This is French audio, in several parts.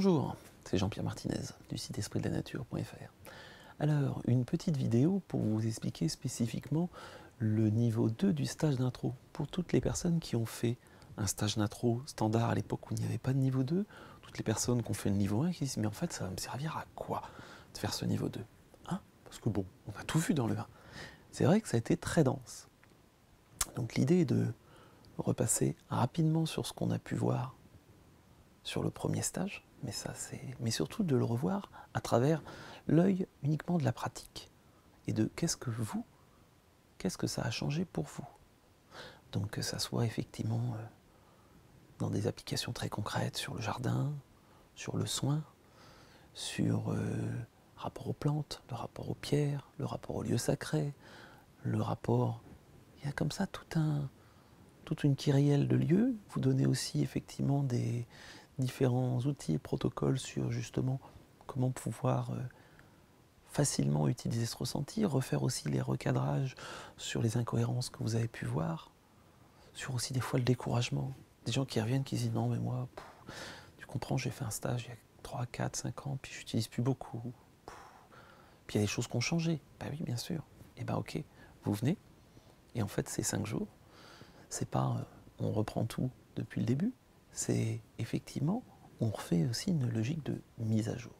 Bonjour, c'est Jean-Pierre Martinez du site espritdelanature.fr. Alors, une petite vidéo pour vous expliquer spécifiquement le niveau 2 du stage d'intro. Pour toutes les personnes qui ont fait un stage d'intro standard à l'époque où il n'y avait pas de niveau 2, toutes les personnes qui ont fait le niveau 1 qui disent « mais en fait ça va me servir à quoi de faire ce niveau 2 hein ?» Parce que bon, on a tout vu dans le 1. C'est vrai que ça a été très dense. Donc l'idée est de repasser rapidement sur ce qu'on a pu voir sur le premier stage, mais surtout de le revoir à travers l'œil uniquement de la pratique et de qu'est-ce que ça a changé pour vous. Donc que ça soit effectivement dans des applications très concrètes sur le jardin, sur le soin, sur le rapport aux plantes, le rapport aux pierres, le rapport aux lieux sacrés, le rapport... Il y a comme ça toute une kyrielle de lieux. Vous donnez aussi effectivement des différents outils et protocoles sur justement comment pouvoir facilement utiliser ce ressenti, refaire aussi les recadrages sur les incohérences que vous avez pu voir, sur aussi des fois le découragement. Des gens qui reviennent qui disent non mais moi, tu comprends, j'ai fait un stage il y a 3, 4, 5 ans, puis je n'utilise plus beaucoup. Puis il y a des choses qui ont changé. Bah oui, bien sûr. Et ben ok, vous venez, et en fait ces 5 jours, c'est pas on reprend tout depuis le début, c'est effectivement on refait aussi une logique de mise à jour.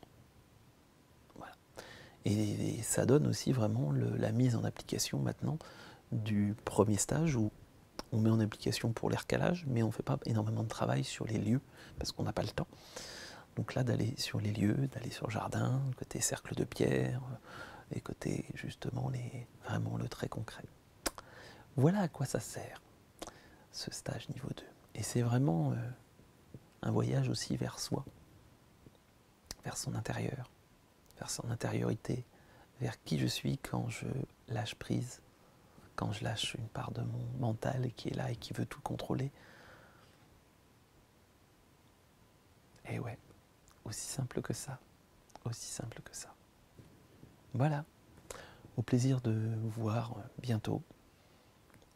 Voilà. Et ça donne aussi vraiment la mise en application maintenant du premier stage où on met en application pour les recalages, mais on ne fait pas énormément de travail sur les lieux parce qu'on n'a pas le temps. Donc là, d'aller sur les lieux, d'aller sur le jardin, côté cercle de pierre, et côté justement vraiment le très concret. Voilà à quoi ça sert, ce stage niveau 2. Et c'est vraiment un voyage aussi vers soi, vers son intérieur, vers son intériorité, vers qui je suis quand je lâche prise, quand je lâche une part de mon mental qui est là et qui veut tout contrôler. Et ouais, aussi simple que ça, aussi simple que ça. Voilà, au plaisir de vous voir bientôt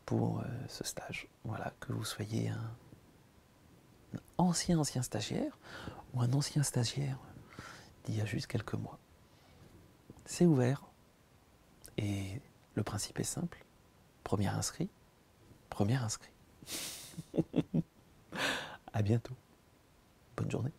pour ce stage. Voilà, que vous soyez un ancien stagiaire ou un ancien stagiaire d'il y a juste quelques mois. C'est ouvert et le principe est simple. Premier inscrit. À bientôt. Bonne journée.